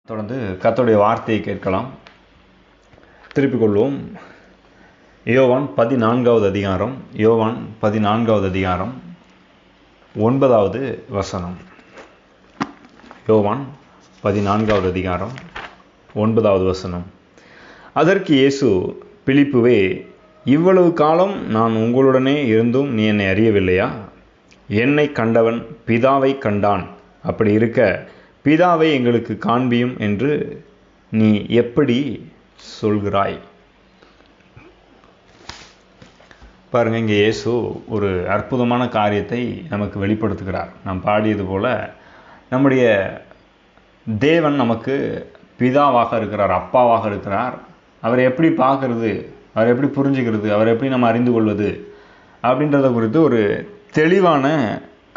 தொடர்ந்து கர்த்தருடைய வார்த்தையை கேட்கலாம். திருப்பிக் கொள்வோம். யோவான் 14வது அதிகாரம் 9வது வசனம். யோவான் 14வது அதிகாரம் 9வது வசனம். அதற்கு இயேசு, பிலிப்புவே, இவ்வளவு காலம் நான் உங்களுடனே இருந்தும் நீ என்னை அறியவில்லையா? என்னை கண்டவன் பிதாவை கண்டான். அப்படி இருக்க பிதாவை எங்களுக்கு காண்பியும் என்று நீ எப்படி சொல்கிறாய்? பாருங்கள், இங்கே இயேசு ஒரு அற்புதமான காரியத்தை நமக்கு வெளிப்படுத்துகிறார். நாம் பாடியது போல நம்முடைய தேவன் நமக்கு பிதாவாக இருக்கிறார், அப்பாவாக இருக்கிறார். அவரை எப்படி பார்க்கறது, அவரை எப்படி புரிஞ்சுக்கிறது, அவரை எப்படி நம்ம அறிந்து கொள்வது அப்படின்றத குறித்து ஒரு தெளிவான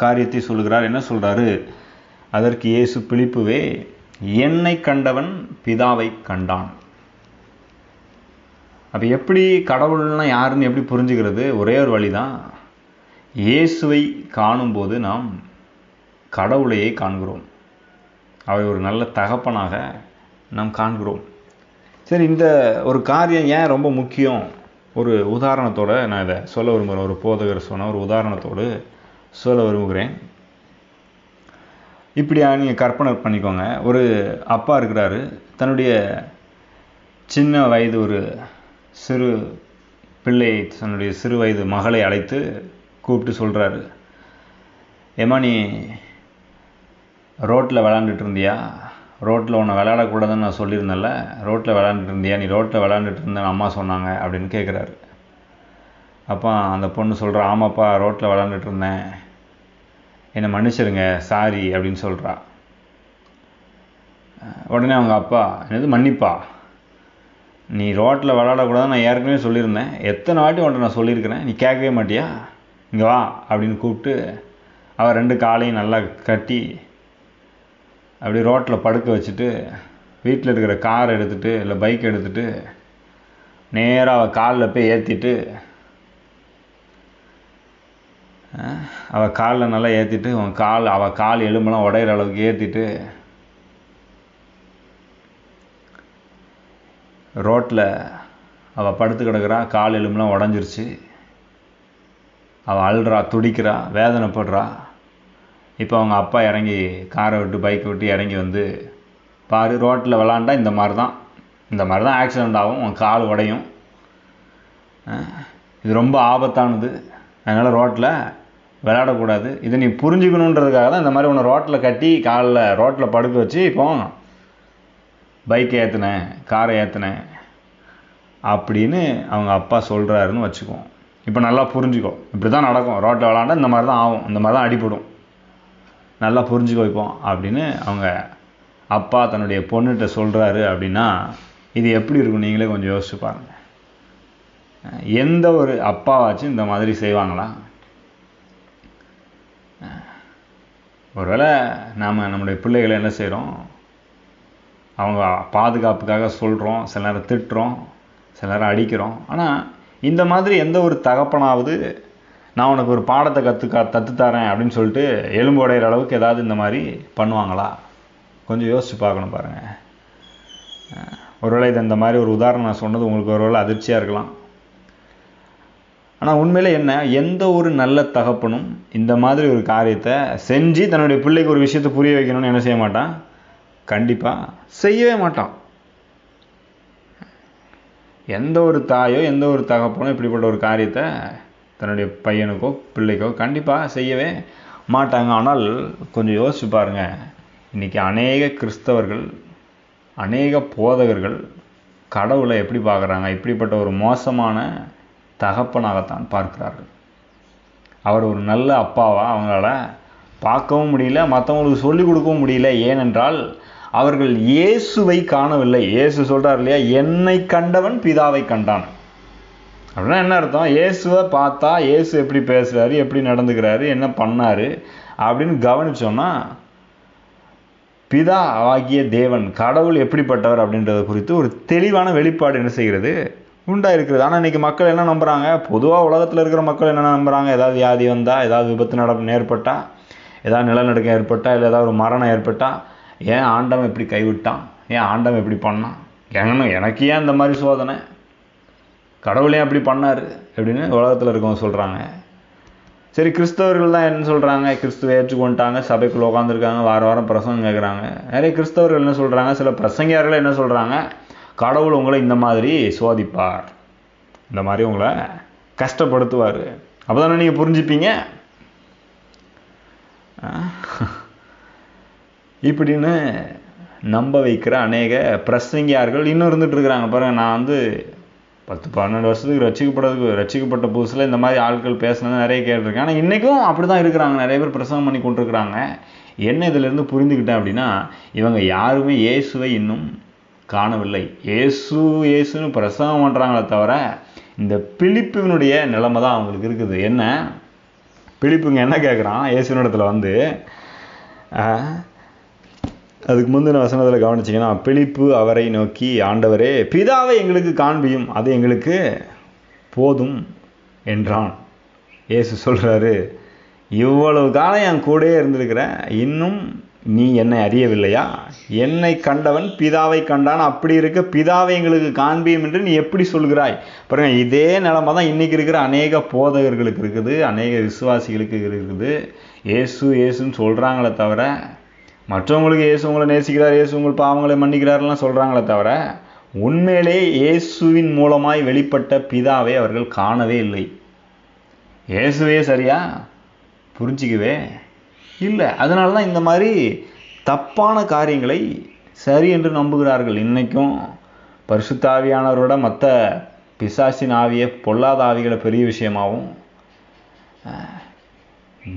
காரியத்தை சொல்கிறார். என்ன சொல்கிறாரு? அதற்கு இயேசு, பிலிப்புவே, என்னை கண்டவன் பிதாவை கண்டான். அப்போ எப்படி கடவுள்னா யாருன்னு எப்படி புரிஞ்சுக்கிறது? ஒரே ஒரு வழிதான். இயேசுவை காணும்போது நாம் கடவுளையே காண்கிறோம். அவரை ஒரு நல்ல தகப்பனாக நாம் காண்கிறோம். சரி, இந்த ஒரு காரியம் ஏன் ரொம்ப முக்கியம்? ஒரு உதாரணத்தோடு நான் இதை சொல்ல விரும்புகிறேன். ஒரு போதகர் சொன்ன ஒரு உதாரணத்தோடு சொல்ல விரும்புகிறேன். இப்படியா நீங்கள் கற்பனை பண்ணிக்கோங்க. ஒரு அப்பா இருக்கிறாரு, தன்னுடைய சின்ன வயது ஒரு சிறு பிள்ளை, தன்னுடைய சிறு வயது மகளை அழைத்து கூப்பிட்டு சொல்கிறாரு, ஏம்மா, நீ ரோட்டில் விளாண்டுட்டு இருந்தியா? ரோட்டில் உன்னை விளையாடக்கூடாதுன்னு நான் சொல்லியிருந்தேன்ல, ரோட்டில் விளாண்டுட்டு இருந்தியா? நீ ரோட்டில் விளாண்டுட்டு இருந்தேன்னு அம்மா சொன்னாங்க அப்படின்னு கேட்குறாரு. அப்போ அந்த பொண்ணு சொல்கிறா, ஆமாப்பா, ரோட்டில் விளாண்டுட்டு இருந்தேன், என்னை மன்னிச்சிருங்க, சாரி அப்படின்னு சொல்கிறா. உடனே அவங்க அப்பா, என்னது மன்னிப்பா? நீ ரோட்டில் விளையாடக்கூடாதுன்னு நான் ஏற்கனவே சொல்லியிருந்தேன், எத்தனை வாட்டி உன்ட்ட நான் சொல்லியிருக்கிறேன், நீ கேட்கவே மாட்டியா? இங்கே வா அப்படின்னு கூப்பிட்டு அவள் 2 காலையும் நல்லா கட்டி அப்படி ரோட்டில் படுக்க வச்சுட்டு வீட்டில் இருக்கிற கார் எடுத்துகிட்டு இல்லை பைக் எடுத்துகிட்டு நேராக அவள் காலில் போய் ஏற்றிட்டு, அவள் காலில் நல்லா ஏற்றிட்டு, அவள் கால் எலும்பெல்லாம் உடையிற அளவுக்கு ஏற்றிட்டு ரோட்டில் அவள் படுத்து கிடக்கிறா. கால் எலும்பெல்லாம் உடஞ்சிருச்சு. அவள் அழுறா, துடிக்கிறா, வேதனைப்படுறா. இப்போ அவங்க அப்பா இறங்கி காரை விட்டு பைக்கை விட்டு இறங்கி வந்து, பாரு, ரோட்டில் விளாண்டா இந்த மாதிரி தான் ஆக்சிடெண்ட் ஆகும், உன் கால் உடையும், இது ரொம்ப ஆபத்தானது, அதனால் ரோட்டில் விளையாடக்கூடாது, இதை நீ புரிஞ்சுக்கணுன்றதுக்காக தான் இந்த மாதிரி உன்னை ரோட்டில் கட்டி காலில் ரோட்டில் படுக்க வச்சு இப்போ பைக்கை ஏற்றினேன், காரை ஏற்றினேன் அப்படின்னு அவங்க அப்பா சொல்கிறாருன்னு வச்சுக்குவோம். இப்போ நல்லா புரிஞ்சுக்கோ, இப்படி தான் நடக்கும், ரோட்டில் விளாண்டா இந்த மாதிரி தான் ஆகும், இந்த மாதிரி தான் அடிபடும், நல்லா புரிஞ்சுக்கோ இப்போ அப்படின்னு அவங்க அப்பா தன்னுடைய பொண்ணுகிட்ட சொல்கிறாரு. அப்படின்னா இது எப்படி இருக்கும் நீங்களே கொஞ்சம் யோசிச்சு பாருங்கள். எந்த ஒரு அப்பாவாச்சும் இந்த மாதிரி செய்வாங்களா? ஒருவேளை நாம் நம்முடைய பிள்ளைகளை என்ன செய்கிறோம், அவங்க பாதுகாப்புக்காக சொல்கிறோம், சில நேரம் திட்டுறோம், சில நேரம் அடிக்கிறோம். ஆனால் இந்த மாதிரி எந்த ஒரு தகப்பனாவது நான் உனக்கு ஒரு பாடத்தை கற்றுத்தரேன் அப்படின்னு சொல்லிட்டு எலும்பு உடையிற அளவுக்கு ஏதாவது இந்த மாதிரி பண்ணுவாங்களா? கொஞ்சம் யோசிச்சு பார்க்கணும் பாருங்கள். ஒருவேளை இது இந்த மாதிரி ஒரு உதாரணம் நான் சொன்னது உங்களுக்கு ஒருவேளை அதிர்ச்சியாக இருக்கலாம். ஆனால் உண்மையில் என்ன, எந்த ஒரு நல்ல தகப்பனும் இந்த மாதிரி ஒரு காரியத்தை செஞ்சு தன்னுடைய பிள்ளைக்கு ஒரு விஷயத்தை புரிய வைக்கணும்னு என்ன செய்ய மாட்டான்? கண்டிப்பாக செய்யவே மாட்டான். எந்த ஒரு தாயோ எந்த ஒரு தகப்பனோ இப்படிப்பட்ட ஒரு காரியத்தை தன்னுடைய பையனுக்கோ பிள்ளைக்கோ கண்டிப்பாக செய்யவே மாட்டாங்க. ஆனால் கொஞ்சம் யோசிச்சு பாருங்கள், இன்றைக்கி அநேக கிறிஸ்தவர்கள், அநேக போதகர்கள் கடவுளை எப்படி பார்க்குறாங்க? இப்படிப்பட்ட ஒரு மோசமான தகப்பனாகத்தான் பார்க்கிறார்கள். அவர் ஒரு நல்ல அப்பாவா அவங்களால பார்க்கவும் முடியல, மற்றவங்களுக்கு சொல்லிக் கொடுக்கவும் முடியல. ஏனென்றால் அவர்கள் இயேசுவை காணவில்லை. இயேசு சொல்கிறார் இல்லையா, என்னை கண்டவன் பிதாவை கண்டான். அப்படின்னா என்ன அர்த்தம்? இயேசுவை பார்த்தா இயேசு எப்படி பேசுகிறாரு, எப்படி நடந்துக்கிறாரு, என்ன பண்ணார் அப்படின்னு கவனித்தோம்னா பிதா ஆகிய தேவன், கடவுள் எப்படிப்பட்டவர் அப்படின்றத குறித்து ஒரு தெளிவான வெளிப்பாடு என்ன செய்கிறது, உண்டாயிருக்கிறது. ஆனால் இன்றைக்கி மக்கள் என்ன நம்புகிறாங்க? பொதுவாக உலகத்தில் இருக்கிற மக்கள் என்ன நம்புகிறாங்க? ஏதாவது வியாதி வந்தால், ஏதாவது விபத்து ஏற்பட்டால், ஏதாவது நிலநடுக்கம் ஏற்பட்டால், இல்லை ஏதாவது ஒரு மரணம் ஏற்பட்டால், ஏன் ஆண்டவன் இப்படி கைவிட்டான், ஏன் ஆண்டவன் இப்படி பண்ணான், எனக்கு ஏன் இந்த மாதிரி சோதனை, கடவுளே அப்படி பண்ணார் அப்படின்னு உலகத்தில் இருக்கவங்க சொல்கிறாங்க. சரி, கிறிஸ்தவர்கள் தான் என்ன சொல்கிறாங்க, கிறிஸ்துவை ஏற்றுக்கொண்டாங்க, சபைக்குள்ள உட்காந்துருக்காங்க, வாரம் பிரசங்கம் கேட்குறாங்க. நிறைய கிறிஸ்தவர்கள் என்ன சொல்கிறாங்க, சில பிரசங்கியார்கள் என்ன சொல்கிறாங்க, கடவுள் உங்களை இந்த மாதிரி சோதிப்பார், இந்த மாதிரி உங்களை கஷ்டப்படுத்துவார், அப்போ தானே நீங்கள் புரிஞ்சுப்பீங்க இப்படின்னு நம்ப வைக்கிற அநேக பிரசங்கியார்கள் இன்னும் இருந்துகிட்டு இருக்கிறாங்க. பாருங்கள், நான் 10-12 வருஷத்துக்கு ரட்சிக்கப்பட்ட புதுசில் இந்த மாதிரி ஆட்கள் பேசினது நிறைய கேட்டிருக்கேன். ஆனால் இன்றைக்கும் அப்படி தான் இருக்கிறாங்க, நிறைய பேர் பிரசங்கம் பண்ணி கொண்டிருக்கிறாங்க. என்ன இதிலேருந்து புரிந்துக்கிட்டேன் அப்படின்னா, இவங்க யாருமே இயேசுவை இன்னும் காணவில்லை. இயேசுன்னு பிரசங்கம் பண்ணுறாங்களே தவிர இந்த பிலிப்புவினுடைய நிலைமை தான் அவங்களுக்கு இருக்குது. என்ன பிலிப்புங்க என்ன கேட்குறான் இயேசுனிடத்தில் அதுக்கு முந்தின வசனத்தில் கவனிச்சிங்கன்னா, பிலிப்பு அவரை நோக்கி, ஆண்டவரே, பிதாவை எங்களுக்கு காண்பியும், அது எங்களுக்கு போதும் என்றான். இயேசு சொல்கிறாரு, இவ்வளவு காலம் என் கூடயே இருந்திருக்கிறேன், இன்னும் நீ என்னை அறியவில்லையா? என்னை கண்டவன் பிதாவை கண்டான், அப்படி இருக்க பிதாவை எங்களுக்கு காண்பியும் என்று நீ எப்படி சொல்கிறாய்? பாருங்க, இதே நிலைமை தான் இன்றைக்கி இருக்கிற அநேக போதகர்களுக்கு இருக்குது, அநேக விசுவாசிகளுக்கு இருக்குது. இயேசுன்னு சொல்கிறாங்களே தவிர, மற்றவங்களுக்கு இயேசு உங்களை நேசிக்கிறார், இயேசு உங்கள் பாவங்களை மன்னிக்கிறார்லாம் சொல்கிறாங்களே தவிர, உண்மையிலே இயேசுவின் மூலமாய் வெளிப்பட்ட பிதாவை அவர்கள் காணவே இல்லை. இயேசுவே சரியா புரிஞ்சிக்கவே இல்லை. அதனால தான் இந்த மாதிரி தப்பான காரியங்களை சரி என்று நம்புகிறார்கள். இன்றைக்கும் பரிசுத்த ஆவியானவரோட மற்ற பிசாசின் ஆவியை, பொல்லாத ஆவிகளை பெரிய விஷயமாகவும்,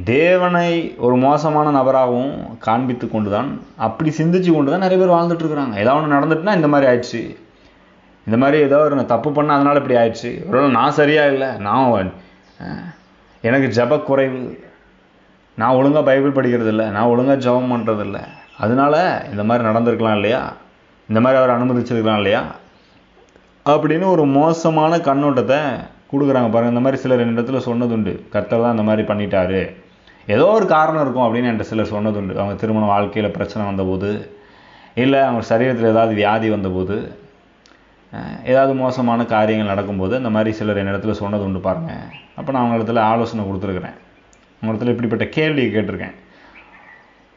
தேவனை ஒரு மோசமான நபராகவும் காண்பித்து கொண்டு தான், அப்படி சிந்திச்சு கொண்டு தான் நிறைய பேர் வாழ்ந்துட்டுருக்குறாங்க. ஏதாவது ஒன்று நடந்துட்டுனா இந்த மாதிரி ஆயிடுச்சு, இந்த மாதிரி ஏதோ ஒரு தப்பு பண்ண அதனால் இப்படி ஆயிடுச்சு, ஒருவேளை நான் சரியாக இல்லை, எனக்கு ஜப குறைவு, நான் ஒழுங்காக பைபிள் படிக்கிறதில்ல, நான் ஒழுங்காக ஜபம் பண்ணுறதில்ல, அதனால இந்த மாதிரி நடந்திருக்கலாம் இல்லையா, இந்த மாதிரி அவர் அனுமதிச்சிருக்கலாம் இல்லையா அப்படின்னு ஒரு மோசமான கண்ணோட்டத்தை கொடுக்குறாங்க. பாருங்கள், இந்த மாதிரி சிலர் என்னிடத்துல சொன்னதுண்டு, கர்த்தர் தான் இந்த மாதிரி பண்ணிட்டாரு, ஏதோ ஒரு காரணம் இருக்கும் அப்படின்னு என்கிட்ட சிலர் சொன்னதுண்டு. அவங்க திருமண வாழ்க்கையில் பிரச்சனை வந்தபோது, இல்லை அவங்க சரீரத்தில் ஏதாவது வியாதி வந்தபோது, ஏதாவது மோசமான காரியங்கள் நடக்கும்போது இந்த மாதிரி சிலர் என்னிடத்துல சொன்னது உண்டு. பாருங்கள், அப்போ நான் அவங்களிடத்துல ஆலோசனை கொடுத்துருக்குறேன், உங்களிடத்துல இப்படிப்பட்ட கேள்வி கேட்டிருக்கேன்.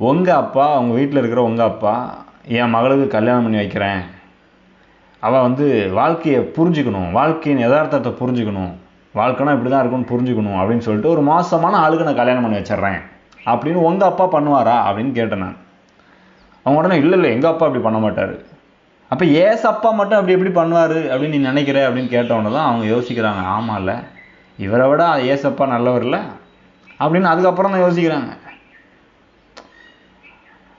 உங்கள் அப்பா, உங்கள் வீட்டில் இருக்கிற உங்கள் அப்பா, என் மகளுக்கு கல்யாணம் பண்ணி வைக்கிறேன், அவள் வாழ்க்கையை புரிஞ்சுக்கணும், வாழ்க்கையின் யதார்த்தத்தை புரிஞ்சுக்கணும், வாழ்க்கைனா இப்படி தான் இருக்குன்னு புரிஞ்சுக்கணும் அப்படின்னு சொல்லிட்டு ஒரு மோசமான ஆளுக்கு நான் கல்யாணம் பண்ணி வச்சிட்றேன் அப்படின்னு உங்கள் அப்பா பண்ணுவாரா அப்படின்னு கேட்டேன் நான். அவங்க உடனே இல்லை எங்கள் அப்பா அப்படி பண்ண மாட்டார். அப்போ அப்பா மட்டும் அப்படி எப்படி பண்ணுவார் அப்படின்னு நீ நினைக்கிற அப்படின்னு கேட்டவொன்னே தான் அவங்க யோசிக்கிறாங்க, ஆமாம் இல்லை, இவரை விட ஏசப்பா நல்லவர் இல்லை அப்படின்னு அதுக்கப்புறம் தான் யோசிக்கிறாங்க.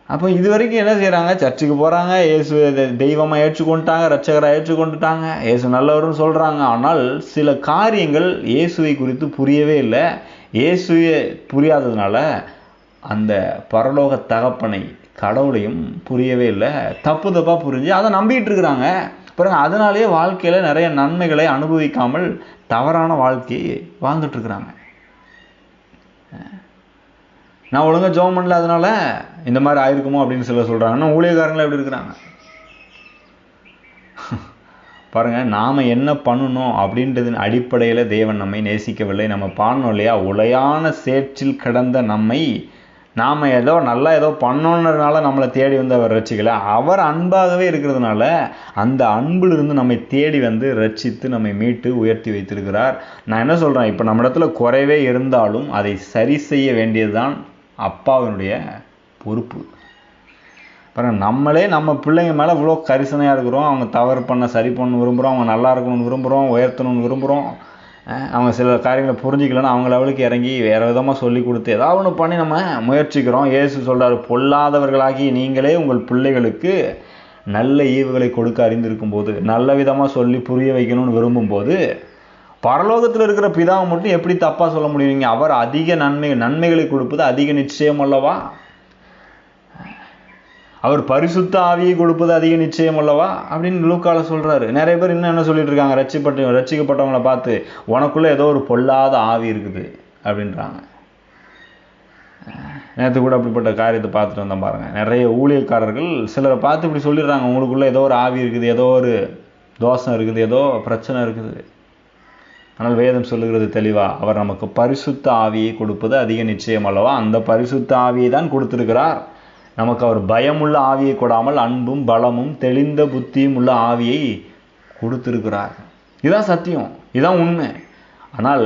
அப்போ இது வரைக்கும் என்ன செய்கிறாங்க, சர்ச்சுக்கு போகிறாங்க, இயேசு தெய்வமாக ஏற்றுக்கொண்டுட்டாங்க, ரட்சகராக ஏற்றுக்கொண்டுட்டாங்க, இயேசு நல்லவர்னு சொல்கிறாங்க. ஆனால் சில காரியங்கள் இயேசுவை குறித்து புரியவே இல்லை. இயேசுவே புரியாததுனால அந்த பரலோக தகப்பனை, கடவுளையும் புரியவே இல்லை, தப்பாக புரிஞ்சு அதை நம்பிக்கிட்டு இருக்கிறாங்க. பாருங்க, அதனாலேயே வாழ்க்கையில் நிறைய நன்மைகளை அனுபவிக்காமல் தவறான வாழ்க்கையை வாழ்ந்துட்டுருக்குறாங்க. நான் ஒழுங்காக ஜெபம் பண்ணல, அதனால இந்த மாதிரி ஆயிருக்குமோ அப்படின்னு சிலர் சொல்கிறாங்க. ஆனால் ஊழியக்காரங்களே எப்படி இருக்கிறாங்க பாருங்கள், நாம் என்ன பண்ணணும் அப்படின்றதின் அடிப்படையில் தேவன் நம்மை நேசிக்கவில்லை. நம்ம பாடணும் இல்லையா, உளையான சேற்றில் கிடந்த நம்மை நாம் ஏதோ பண்ணணுன்றதுனால நம்மளை தேடி அவர் ரட்சிக்கலை. அவர் அன்பாகவே இருக்கிறதுனால அந்த அன்பிலிருந்து நம்மை தேடி ரட்சித்து நம்மை மீட்டு உயர்த்தி வைத்திருக்கிறார். நான் என்ன சொல்கிறேன், இப்போ நம்ம இடத்துல குறைவே இருந்தாலும் அதை சரி செய்ய வேண்டியது தான் அப்பாவினுடைய பொறுப்பு. பாருங்கள், நம்மளே நம்ம பிள்ளைங்க மேலே இவ்வளோ கரிசனையாக இருக்கிறோம், அவங்க தவறு பண்ண சரி பண்ண விரும்புகிறோம், அவங்க நல்லா இருக்கணும்னு விரும்புகிறோம், உயர்த்தணும்னு விரும்புகிறோம். அவங்க சில காரியங்களை புரிஞ்சிக்கலன்னா அவங்கள அவளுக்கு இறங்கி வேறு விதமாக சொல்லி கொடுத்து ஏதாவது ஒன்று பண்ணி நம்ம முயற்சிக்கிறோம். இயேசு சொல்கிறார், பொல்லாதவர்களாகி நீங்களே உங்கள் பிள்ளைகளுக்கு நல்ல ஈவுகளை கொடுக்க அறிந்திருக்கும் போது, நல்ல விதமாக சொல்லி புரிய வைக்கணும்னு விரும்பும்போது, பரலோகத்தில் இருக்கிற பிதாவை மட்டும் எப்படி தப்பாக சொல்ல முடியுங்க? அவர் அதிக நன்மைகளை கொடுப்பது அதிக நிச்சயம் அல்லவா? அவர் பரிசுத்த ஆவியை கொடுப்பது அதிக நிச்சயம் அல்லவா அப்படின்னு லூக்கால சொல்றாரு. நிறைய பேர் இன்னும் என்ன சொல்லிட்டு இருக்காங்க, ரட்சிக்கப்பட்டவங்களை பார்த்து உனக்குள்ள ஏதோ ஒரு பொல்லாத ஆவி இருக்குது அப்படின்றாங்க. நேற்று கூட அப்படிப்பட்ட காரியத்தை பார்த்துட்டு வந்தோம் பாருங்கள். நிறைய ஊழியக்காரர்கள் சிலரை பார்த்து இப்படி சொல்லிடுறாங்க, உங்களுக்குள்ளே ஏதோ ஒரு ஆவி இருக்குது, ஏதோ ஒரு தோஷம் இருக்குது, ஏதோ பிரச்சனை இருக்குது. ஆனால் வேதம் சொல்லுகிறது தெளிவா, அவர் நமக்கு பரிசுத்த ஆவியை கொடுப்பது அதிக நிச்சயம் அல்லவா. அந்த பரிசுத்த ஆவியை தான் கொடுத்திருக்கிறார். நமக்கு அவர் பயமுள்ள ஆவியை கொடாமல் அன்பும் பலமும் தெளிந்த புத்தியும் உள்ள ஆவியை கொடுத்திருக்கிறார். இதுதான் சத்தியம், இதுதான் உண்மை. ஆனால்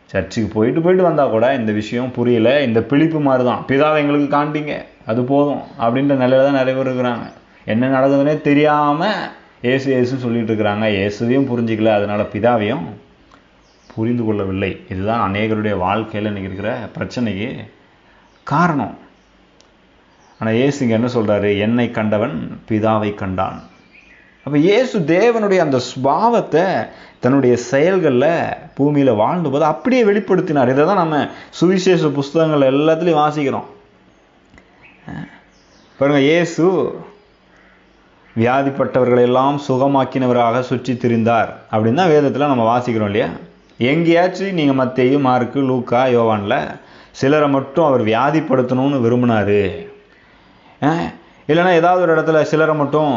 சர்ச்சுக்கு போயிட்டு வந்தால் கூட இந்த விஷயம் புரியல. இந்த பிழிப்பு மாதிரி தான், பிதாவை எங்களுக்கு காண்பீங்க அது போதும் அப்படின்ற நிலையில தான் நிறைய பேர் இருக்கிறாங்க. என்ன நடக்குதுன்னே தெரியாமல் ஏசுன்னு சொல்லிட்டு இருக்கிறாங்க. இயேசுவையும் புரிஞ்சிக்கல, அதனால பிதாவையும் புரிந்து கொள்ளவில்லை. இதுதான் அநேகருடைய வாழ்க்கையில் இன்றைக்கி இருக்கிற பிரச்சனைக்கு காரணம். ஆனால் இயேசுங்க என்ன சொல்கிறாரு? என்னை கண்டவன் பிதாவை கண்டான். அப்போ இயேசு தேவனுடைய அந்த சுபாவத்தை தன்னுடைய செயல்களில் பூமியில் வாழ்ந்தபோது அப்படியே வெளிப்படுத்தினார். இதை தான் நம்ம சுவிசேஷ புஸ்தகங்கள் எல்லாத்துலேயும் வாசிக்கிறோம். பாருங்க, இயேசு வியாதிப்பட்டவர்களெல்லாம் சுகமாக்கினவராக சுற்றி திரிந்தார் அப்படின்னு தான் வேதத்தில் நம்ம வாசிக்கிறோம் இல்லையா. எங்கேயாச்சும் நீங்கள் மத்தேயு, மார்க்கு, லூக்கா, யோவானில் சிலரை மட்டும் அவர் வியாதிப்படுத்தணும்னு விரும்பினார், இல்லைன்னா ஏதாவது ஒரு இடத்துல சிலரை மட்டும்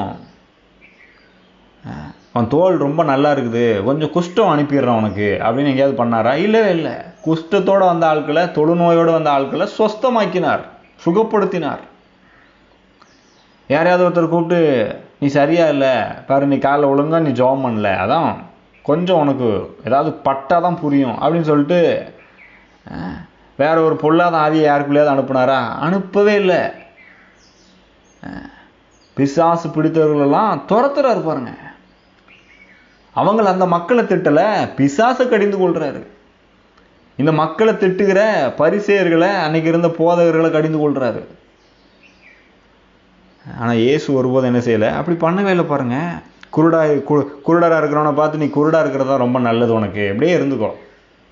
அவன் தோல் ரொம்ப நல்லா இருக்குது, கொஞ்சம் குஷ்டம் அனுப்பிடுறான் உனக்கு அப்படின்னு எங்கேயாவது பண்ணாரா? இல்லவே இல்லை. குஷ்டத்தோடு வந்த ஆட்களை, தொழுநோயோடு வந்த ஆட்களை சொஸ்தமாக்கினார், சுகப்படுத்தினார். யாரையாவது ஒருத்தர் கூப்பிட்டு நீ சரியா இல்லை பாரு, நீ காலைல ஒழுங்கா நீ ஜெபம் பண்ணல, அதான் கொஞ்சம் உனக்கு ஏதாவது பட்டால் தான் புரியும் அப்படின்னு சொல்லிட்டு வேற ஒரு பொல்லாத ஆவியை யாருக்குள்ளேயாவது அனுப்புனாரா? அனுப்பவே இல்லை. பிசாசு பிடித்தவர்களெல்லாம் துரத்துறாரு பாருங்க. அவங்க அந்த மக்களை திட்டலை, பிசாசை கடிந்து கொள்றாரு. இந்த மக்களை திட்டுகிற பரிசேயர்களை, அன்னைக்கு இருந்த போதகர்களை கடிந்து கொள்றாரு. ஆனால் இயேசு ஒருபோது என்ன செய்யலை, அப்படி பண்ணவே இல்லை பாருங்க. குருடராக இருக்கிறவனை பார்த்து நீ குருடாக இருக்கிறதா ரொம்ப நல்லது, உனக்கு எப்படியே இருந்துக்கோ,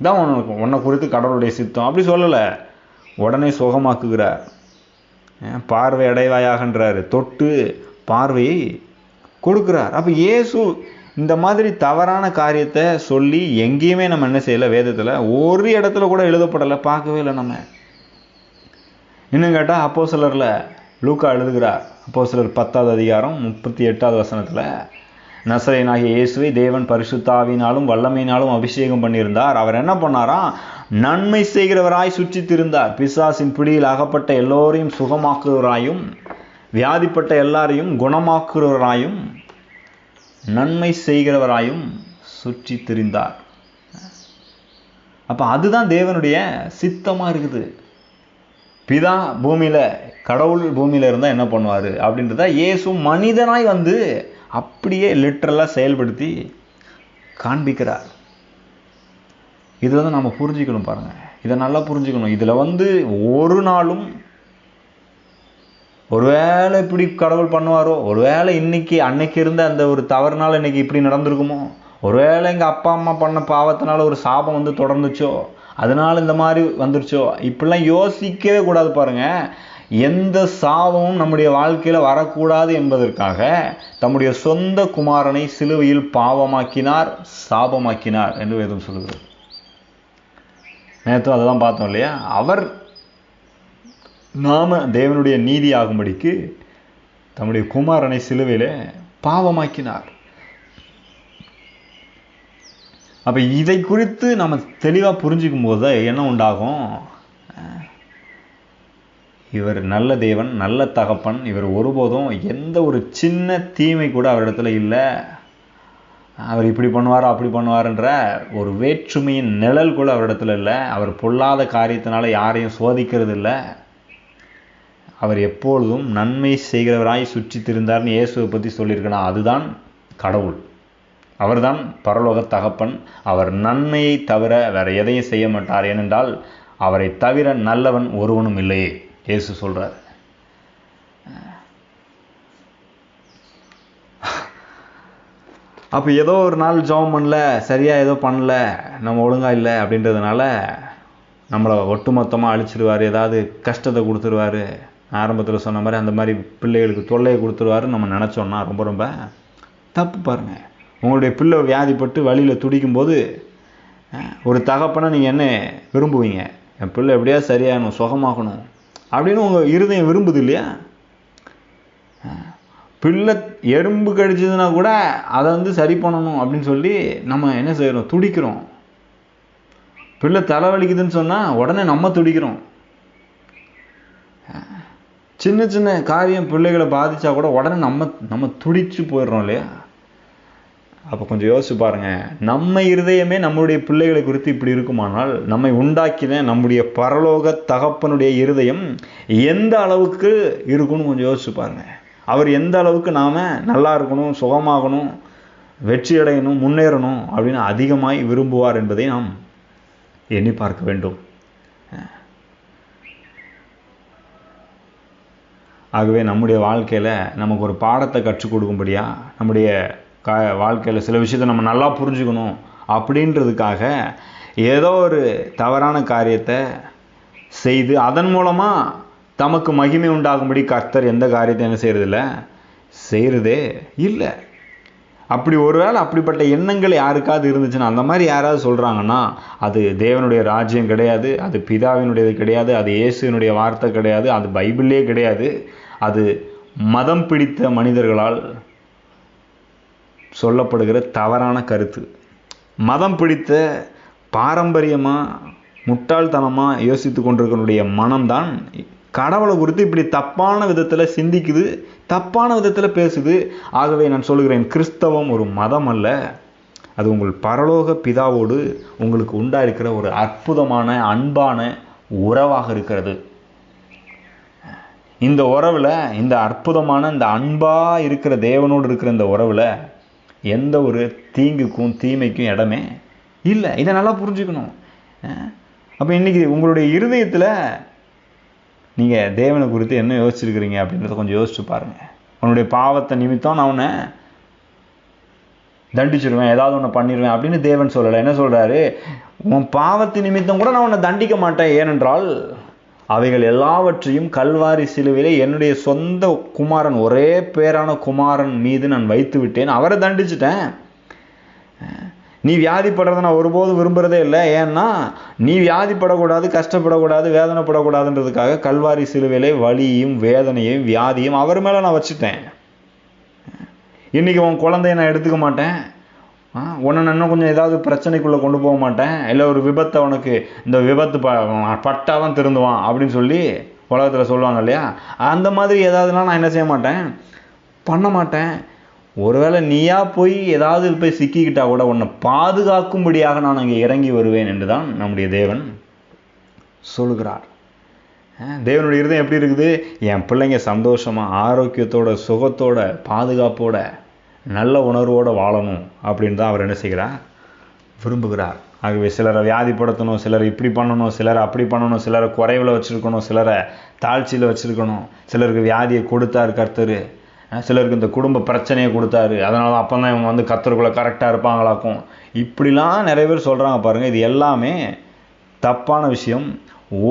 இதான் உன்னை குறித்து கடவுளுடைய சித்தம் அப்படி சொல்லலை. உடனே சுகமாக்குகிறார். பார்வை அடைவாயாகன்றாரு, தொட்டு பார்வையை கொடுக்குறார். அப்போ இயேசு இந்த மாதிரி தவறான காரியத்தை சொல்லி எங்கேயுமே நம்ம என்ன செய்யலை, வேதத்தில் ஒரு இடத்துல கூட எழுதப்படலை, பார்க்கவே இல்லை நம்ம. இன்னும் கேட்டால் அப்போஸ்தலரில் லூக்கா எழுதுகிறார். அப்போஸ்தலர் 10வது அதிகாரம் 38வது வசனத்தில், நசரேயனாகிய இயேசுவை தேவன் பரிசுத்தாவினாலும் வல்லமையினாலும் அபிஷேகம் பண்ணியிருந்தார். அவர் என்ன பண்ணாராம்? நன்மை செய்கிறவராய் சுற்றி திரிந்தார். பிசாசின் பிடியில் அகப்பட்ட எல்லோரையும் சுகமாக்குறவராயும், வியாதிப்பட்ட எல்லாரையும் குணமாக்குறவராயும், நன்மை செய்கிறவராயும் சுற்றி திரிந்தார். அப்போ அதுதான் தேவனுடைய சித்தமாக இருக்குது. பிதா பூமியில், கடவுள் பூமியில் இருந்தால் என்ன பண்ணுவார் அப்படின்றத இயேசு மனிதனாய் வந்து அப்படியே லிட்டரலாக செயல்படுத்தி காண்பிக்கிறார். இதில் தான் நம்ம புரிஞ்சுக்கணும் பாருங்கள், இதை நல்லா புரிஞ்சுக்கணும். இதில் வந்து ஒரு நாளும் ஒருவேளை இப்படி கடவுள் பண்ணுவாரோ, ஒருவேளை அன்னைக்கு இருந்த அந்த ஒரு தவறுனால இன்னைக்கு இப்படி நடந்திருக்குமோ, ஒருவேளை எங்கள் அப்பா அம்மா பண்ண பாவத்தினால ஒரு சாபம் வந்து தொடர்ந்துச்சோ, அதனால இந்த மாதிரி வந்துருச்சோ, இப்படிலாம் யோசிக்கவே கூடாது பாருங்க. எந்த சாபமும் நம்முடைய வாழ்க்கையில் வரக்கூடாது என்பதற்காக தம்முடைய சொந்த குமாரனை சிலுவையில் பாவமாக்கினார், சாபமாக்கினார் என்று வேதம் சொல்லுகிறது. நேற்று அதை தான் பார்த்தோம் இல்லையா. அவர் நாம தேவனுடைய நீதி ஆகும்படிக்கு தம்முடைய குமாரனை சிலுவையில் பாவமாக்கினார். அப்போ இதை குறித்து நம்ம தெளிவாக புரிஞ்சுக்கும் போது என்ன உண்டாகும்? இவர் நல்ல தேவன், நல்ல தகப்பன். இவர் ஒருபோதும் எந்த ஒரு சின்ன தீமை கூட அவரிடத்துல இல்லை. அவர் இப்படி பண்ணுவார் அப்படி பண்ணுவார்ன்ற ஒரு வேற்றுமையின் நிழல் கூட அவரிடத்துல இல்லை. அவர் பொல்லாத காரியத்தினால யாரையும் சோதிக்கிறது இல்லை. அவர் எப்பொழுதும் நன்மை செய்கிறவராய் சுற்றி திரிந்தார்னு இயேசுவை பற்றி சொல்லியிருக்கணும். அதுதான் கடவுள், அவர்தான் பரலோக தகப்பன். அவர் நன்மையை தவிர வேற எதையும் செய்ய மாட்டார். ஏனென்றால் அவரை தவிர நல்லவன் ஒருவனும் இல்லையே இயேசு சொல்றார். அப்போ ஏதோ ஒரு நாள் ஜெபம் பண்ணல, சரியாக ஏதோ பண்ணல, நம்ம ஒழுங்காக இல்லை அப்படின்றதுனால நம்மளை ஒட்டுமொத்தமாக அழிச்சிடுவார், ஏதாவது கஷ்டத்தை கொடுத்துருவார். ஆரம்பத்தில் சொன்ன மாதிரி அந்த மாதிரி பிள்ளைகளுக்கு தொல்லையை கொடுத்துருவாருன்னு நம்ம நினச்சோன்னா ரொம்ப ரொம்ப தப்பு பாருங்கள். உங்களுடைய பிள்ளை வியாதிப்பட்டு வழியில் துடிக்கும்போது ஒரு தகப்பனை நீங்கள் என்ன விரும்புவீங்க? என் பிள்ளை எப்படியா சரியாகணும், சுகமாகணும் அப்படின்னு உங்கள் இருதயம் விரும்புது இல்லையா? பிள்ளை எறும்பு கடிச்சதுன்னா கூட அதை சரி பண்ணணும் அப்படின்னு சொல்லி நம்ம என்ன செய்கிறோம்? துடிக்கிறோம். பிள்ளை தலைவலிக்குதுன்னு சொன்னால் உடனே நம்ம துடிக்கிறோம். சின்ன சின்ன காரியம் பிள்ளைகளை பாதிச்சா கூட உடனே நம்ம துடிச்சு போயிடுறோம் இல்லையா? அப்போ கொஞ்சம் யோசிச்சு பாருங்க, நம்ம இருதயமே நம்மளுடைய பிள்ளைகளை குறித்து இப்படி இருக்குமானால் நம்மை உண்டாக்கின நம்முடைய பரலோக தகப்பனுடைய இருதயம் எந்த அளவுக்கு இருக்குன்னு கொஞ்சம் யோசிச்சு பாருங்க. அவர் எந்த அளவுக்கு நாம நல்லா இருக்கணும், சுகமாகணும், வெற்றி அடையணும், முன்னேறணும் அப்படின்னு அதிகமாய் விரும்புவார் என்பதை நாம் எண்ணி பார்க்க வேண்டும். ஆகவே நம்முடைய வாழ்க்கையில் நமக்கு ஒரு பாடத்தை கற்றுக் கொடுக்கும்படியா, நம்முடைய வாழ்க்கையில் சில விஷயத்தை நம்ம நல்லா புரிஞ்சுக்கணும் அப்படின்றதுக்காக ஏதோ ஒரு தவறான காரியத்தை செய்து அதன் மூலமாக தமக்கு மகிமை உண்டாகும்படி கர்த்தர் எந்த காரியத்தை என்ன செய்கிறதே இல்லை. அப்படி ஒருவேளை அப்படிப்பட்ட எண்ணங்கள் யாருக்காவது இருந்துச்சுன்னா, அந்த மாதிரி யாராவது சொல்கிறாங்கன்னா, அது தேவனுடைய ராஜ்யம் கிடையாது, அது பிதாவினுடையது கிடையாது, அது இயேசுவினுடைய வார்த்தை கிடையாது, அது பைபிளே கிடையாது, அது மதம் பிடித்த மனிதர்களால் சொல்லப்படுகிற தவறான கருத்து. மதம் பிடித்த பாரம்பரியமாக முட்டாள்தனமாக யோசித்து கொண்டிருக்கிறனுடைய மனம்தான் கடவுளை குறித்து இப்படி தப்பான விதத்தில் சிந்திக்குது, தப்பான விதத்தில் பேசுது. ஆகவே நான் சொல்லுகிறேன், கிறிஸ்தவம் ஒரு மதம் அல்ல, அது உங்கள் பரலோக பிதாவோடு உங்களுக்கு உண்டாயிருக்கிற ஒரு அற்புதமான அன்பான உறவாக இருக்கிறது. இந்த உறவில், இந்த அற்புதமான இந்த அன்பாக இருக்கிற தேவனோடு இருக்கிற இந்த உறவில் எந்த ஒரு தீங்குக்கும் தீமைக்கும் இடமே இல்லை. இதை நல்லா புரிஞ்சுக்கணும். அப்போ இன்றைக்கி உங்களுடைய இருதயத்தில் நீங்கள் தேவனை குறித்து என்ன யோசிச்சுருக்கிறீங்க அப்படின்றத கொஞ்சம் யோசிச்சு பாருங்கள். உன்னுடைய பாவத்தை நிமித்தம் நான் உன்னை தண்டிச்சிடுவேன், ஏதாவது ஒன்று பண்ணிடுவேன் அப்படின்னு தேவன் சொல்லலை. என்ன சொல்கிறாரு? உன் பாவத்தின் நிமித்தம் கூட நான் உன்னை தண்டிக்க மாட்டேன், ஏனென்றால் அவைகள் எல்லாவற்றையும் கல்வாரி சிலுவையிலே என்னுடைய சொந்த குமாரன், ஒரே பேரான குமாரன் மீது நான் வைத்து விட்டேன், அவரை தண்டிச்சிட்டேன். நீ வியாதிப்படுறதை நான் ஒருபோதும் விரும்புகிறதே இல்லை. ஏன்னா நீ வியாதிப்படக்கூடாது, கஷ்டப்படக்கூடாது, வேதனைப்படக்கூடாதுன்றதுக்காக கல்வாரி சிலுவையிலே வலியும் வேதனையும் வியாதியும் அவர் மேலே நான் வச்சுட்டேன். இன்றைக்கி உன் குழந்தைய நான் எடுத்துக்க மாட்டேன், உன்னை இன்னும் கொஞ்சம் ஏதாவது பிரச்சனைக்குள்ளே கொண்டு போக மாட்டேன், இல்லை ஒரு விபத்தை உனக்கு இந்த விபத்து பட்டால் தான் திருந்துவான் அப்படின்னு சொல்லி உலகத்தில் சொல்லுவாங்க இல்லையா? அந்த மாதிரி ஏதாவதுலாம் நான் என்ன செய்ய மாட்டேன், பண்ண மாட்டேன். ஒருவேளை நீயா போய் ஏதாவது போய் சிக்கிக்கிட்டா கூட உன்னை பாதுகாக்கும்படியாக நான் அங்கே இறங்கி வருவேன் என்று தான் நம்முடைய தேவன் சொல்கிறார். தேவனுடைய இருதயம் எப்படி இருக்குது? என் பிள்ளைங்க சந்தோஷமாக, ஆரோக்கியத்தோட, சுகத்தோட, பாதுகாப்போட, நல்ல உணர்வோடு வாழணும் அப்படின்னு தான் அவர் என்ன செய்கிறார்? விரும்புகிறார். ஆகவே சிலரை வியாதிப்படுத்தணும், சிலரை இப்படி பண்ணணும், சிலரை அப்படி பண்ணணும், சிலரை குறைவில் வச்சுருக்கணும், சிலரை தாழ்ச்சியில் வச்சுருக்கணும், சிலருக்கு வியாதியை கொடுத்தார் கர்த்தர், சிலருக்கு இந்த குடும்ப பிரச்சனையை கொடுத்தாரு, அதனால தான் அப்போ தான் இவங்க கர்த்தருக்குள்ளே கரெக்டாக இருப்பாங்களாக்கும், இப்படிலாம் நிறைய பேர் சொல்கிறாங்க பாருங்கள். இது எல்லாமே தப்பான விஷயம்.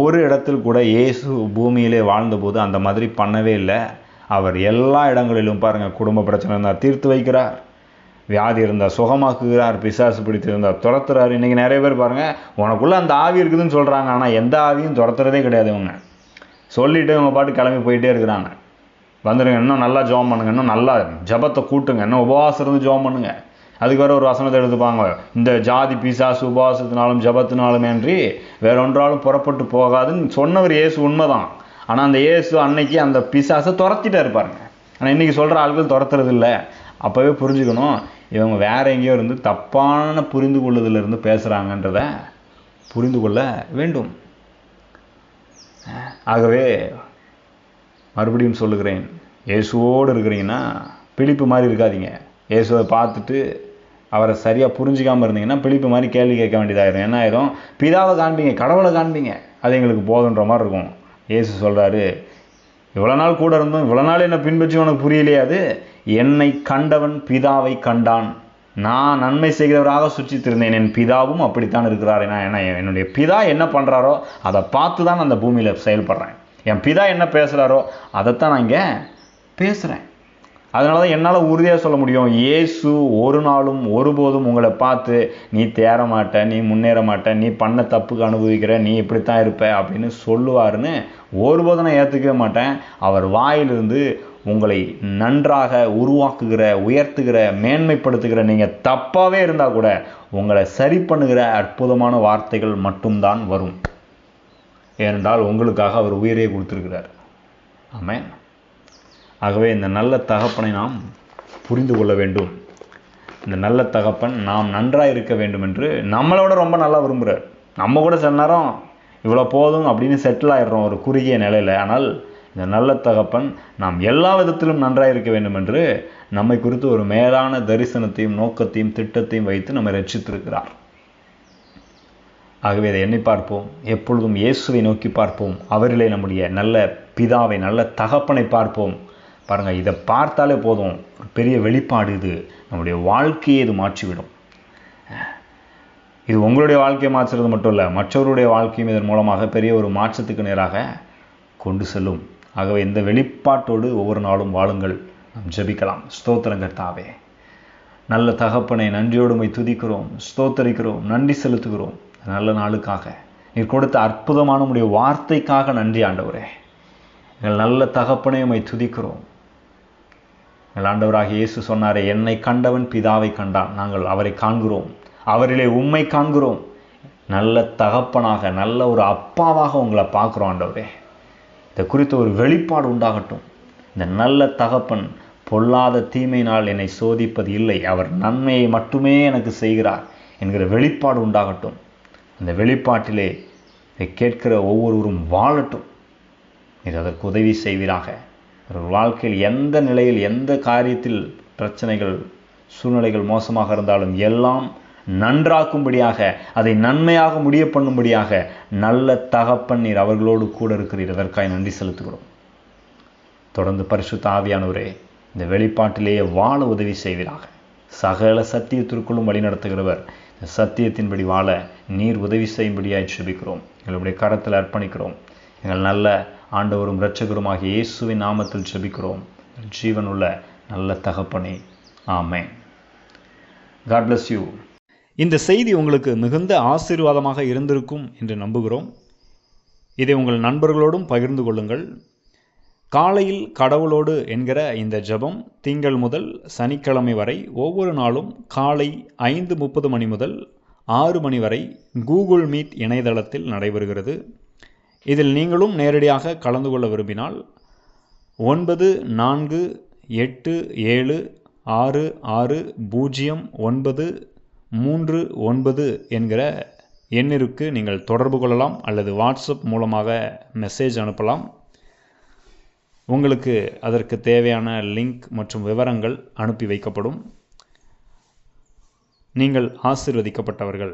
ஒரு இடத்தில் கூட இயேசு பூமியிலே வாழ்ந்தபோது அந்த மாதிரி பண்ணவே இல்லை. அவர் எல்லா இடங்களிலும் பாருங்கள், குடும்ப பிரச்சனை இருந்தால் தீர்த்து வைக்கிறார், வியாதி இருந்தால் சுகமாக்குகிறார், பிசாசு பிடித்திருந்தால் துரத்துறாரு. இன்றைக்கி நிறைய பேர் பாருங்கள், உனக்குள்ளே அந்த ஆவி இருக்குதுன்னு சொல்கிறாங்க, ஆனால் எந்த ஆவியும் துரத்துறதே கிடையாது. இவங்க சொல்லிவிட்டு இவங்க பாட்டு கிளம்பி போயிட்டே இருக்கிறாங்க. வந்துடுங்க, இன்னும் நல்லா ஜெபம் பண்ணுங்க, இன்னும் நல்லா ஜபத்தை கூட்டுங்க, இன்னும் உபவாசம் இருந்து ஜெபம் பண்ணுங்க. அதுக்கு வேறு ஒரு வசனத்தை எடுத்துப்பாங்க, இந்த ஜாதி பிசாசு உபவாசத்தினாலும் ஜபத்தினாலும் என்று வேற ஒன்றாலும் புறப்பட்டு போகாதுன்னு சொன்னவர் இயேசு, உண்மைதான். ஆனால் அந்த இயேசு அன்னைக்கு அந்த பிசாசை துரத்திட்டே இருப்பாருங்க. ஆனால் இன்றைக்கி சொல்கிற ஆட்கள் துரத்துறது இல்லை. அப்போவே புரிஞ்சுக்கணும், இவங்க வேற எங்கேயோ இருந்து தப்பான புரிந்து கொள்ளுதலிருந்து பேசுகிறாங்கன்றத புரிந்து கொள்ள வேண்டும். ஆகவே மறுபடியும் சொல்லுகிறேன், இயேசுவோடு இருக்கிறீங்கன்னா பிலிப்பு மாதிரி இருக்காதீங்க. இயேசுவை பார்த்துட்டு அவரை சரியாக புரிஞ்சிக்காமல் இருந்தீங்கன்னா பிலிப்பு மாதிரி கேள்வி கேட்க வேண்டியதாயிரும். என்ன ஆயிரும்? பிதாவை காண்பீங்க, கடவுளை காண்பீங்க, அது எங்களுக்கு போதுன்ற மாதிரி இருக்கும். இயேசு சொல்கிறாரு, இவ்வளோ நாள் கூட இருந்தோம், இவ்வளோ நாள் என்னை பின்பற்றி உனக்கு புரியலையே? அது என்னை கண்டவன் பிதாவை கண்டான், நான் நன்மை செய்கிறவராக சுற்றித்திருந்தேன், என் பிதாவும் அப்படித்தான் இருக்கிறார். ஏன்னா என்னுடைய பிதா என்ன பண்ணுறாரோ அதை பார்த்து தான் அந்த பூமியில் செயல்படுறேன். என் பிதா என்ன பேசுகிறாரோ அதைத்தான் நான் இங்கே பேசுகிறேன். அதனால தான் என்னால் உறுதியாக சொல்ல முடியும், இயேசு ஒரு நாளும் ஒருபோதும் உங்களை பார்த்து நீ தேற மாட்ட, நீ முன்னேற மாட்ட, நீ பண்ண தப்புக்கு அனுபவிக்கிற, நீ இப்படித்தான் இருப்ப அப்படின்னு சொல்லுவாருன்னு ஒருபோதும் நான் ஏற்றுக்கவே மாட்டேன். அவர் வாயிலிருந்து உங்களை நன்றாக உருவாக்குகிற, உயர்த்துகிற, மேன்மைப்படுத்துகிற, நீங்கள் தப்பாகவே இருந்தால் கூட உங்களை சரி பண்ணுகிற அற்புதமான வார்த்தைகள் மட்டும்தான் வரும். ஏனென்றால் உங்களுக்காக அவர் உயிரை கொடுத்திருக்கிறார். ஆமென். ஆகவே இந்த நல்ல தகப்பனை நாம் புரிந்து கொள்ள வேண்டும். இந்த நல்ல தகப்பன் நாம் நன்றாக இருக்க வேண்டும் என்று நம்மளோட ரொம்ப நல்லா விரும்புகிறார். நம்ம கூட சில நேரம் இவ்வளோ போதும் அப்படின்னு செட்டில் ஆகிடுறோம் ஒரு குறுகிய நிலையில். ஆனால் இந்த நல்ல தகப்பன் நாம் எல்லா விதத்திலும் நன்றாக இருக்க வேண்டும் என்று நம்மை குறித்து ஒரு மேலான தரிசனத்தையும் நோக்கத்தையும் திட்டத்தையும் வைத்து நம்மை ரட்சித்திருக்கிறார். ஆகவே இதை எண்ணி பார்ப்போம். எப்பொழுதும் இயேசுவை நோக்கி பார்ப்போம். அவரிலே நம்முடைய நல்ல பிதாவை, நல்ல தகப்பனை பார்ப்போம். பாருங்கள், இதை பார்த்தாலே போதும், பெரிய வெளிப்பாடு. இது நம்முடைய வாழ்க்கையை இது மாற்றிவிடும். இது உங்களுடைய வாழ்க்கையை மாற்றுறது மட்டும் இல்லை, மற்றவருடைய வாழ்க்கையும் இதன் மூலமாக பெரிய ஒரு மாற்றத்துக்கு நேராக கொண்டு செல்லும். ஆகவே இந்த வெளிப்பாட்டோடு ஒவ்வொரு நாளும் வாழுங்கள். நாம் ஜெபிக்கலாம். ஸ்தோத்திரம் கர்த்தாவே, நல்ல தகப்பனை நன்றியோடுமை துதிக்கிறோம், ஸ்தோத்தரிக்கிறோம், நன்றி செலுத்துகிறோம். நல்ல நாளுக்காக, நீர் கொடுத்த அற்புதமான உம்முடைய வார்த்தைக்காக நன்றி ஆண்டவரே. எங்கள் நல்ல தகப்பனை உம்மை துதிக்கிறோம். எங்கள் ஆண்டவராக இயேசு சொன்னாரே, என்னை கண்டவன் பிதாவை கண்டான், நாங்கள் அவரை காண்கிறோம், அவரிலே உம்மை காண்கிறோம். நல்ல தகப்பனாக, நல்ல ஒரு அப்பாவாக உங்களை பார்க்குறோம் ஆண்டவரே. இதை குறித்த ஒரு வெளிப்பாடு உண்டாகட்டும். இந்த நல்ல தகப்பன் பொல்லாத தீமையினால் என்னை சோதிப்பது இல்லை, அவர் நன்மையை மட்டுமே எனக்கு செய்கிறார் என்கிற வெளிப்பாடு உண்டாகட்டும். அந்த வெளிப்பாட்டிலே இதை கேட்கிற ஒவ்வொருவரும் வாழட்டும். இது அதற்கு உதவி செய்வீராக. ஒரு வாழ்க்கையில் எந்த நிலையில், எந்த காரியத்தில் பிரச்சனைகள், சூழ்நிலைகள் மோசமாக இருந்தாலும் எல்லாம் நன்றாக்கும்படியாக, அதை நன்மையாக முடிய பண்ணும்படியாக நல்ல தகப்பன் நீர் அவர்களோடு கூட இருக்கிறீர். அதற்காக நன்றி செலுத்துகிறோம். தொடர்ந்து பரிசுத்த ஆவியானவரே, இந்த வெளிப்பாட்டிலேயே வாழ உதவி செய்வீராக. சகல சத்தியத்திற்குள்ளும் வழி நடத்துகிறவர். இந்த சத்தியத்தின்படி வாழ நீர் உதவி செய்யும்படியாய் ஜெபிக்கிறோம். எங்களுடைய கரத்தில் அர்ப்பணிக்கிறோம். எங்கள் நல்ல ஆண்டவரும் இரட்சகருமாகிய இயேசுவின் நாமத்தில் ஜெபிக்கிறோம். ஜீவனுள்ள நல்ல தகப்பனே, ஆமென். God bless you. இந்த செய்தி உங்களுக்கு மிகுந்த ஆசீர்வாதமாக இருந்திருக்கும் என்று நம்புகிறோம். இதை உங்கள் நண்பர்களோடும் பகிர்ந்து கொள்ளுங்கள். காலையில் கடவுளோடு என்கிற இந்த ஜெபம் திங்கள் முதல் சனிக்கிழமை வரை ஒவ்வொரு நாளும் காலை 5:30 மணி முதல் 6 மணி வரை கூகுள் மீட் இணையதளத்தில் நடைபெறுகிறது. இதில் நீங்களும் நேரடியாக கலந்து கொள்ள விரும்பினால் 9486609339 என்கிற எண்ணிற்கு நீங்கள் தொடர்பு கொள்ளலாம், அல்லது வாட்ஸ்அப் மூலமாக மெசேஜ் அனுப்பலாம். உங்களுக்கு அதற்கு தேவையான லிங்க் மற்றும் விவரங்கள் அனுப்பி வைக்கப்படும். நீங்கள் ஆசீர்வதிக்கப்பட்டவர்கள்.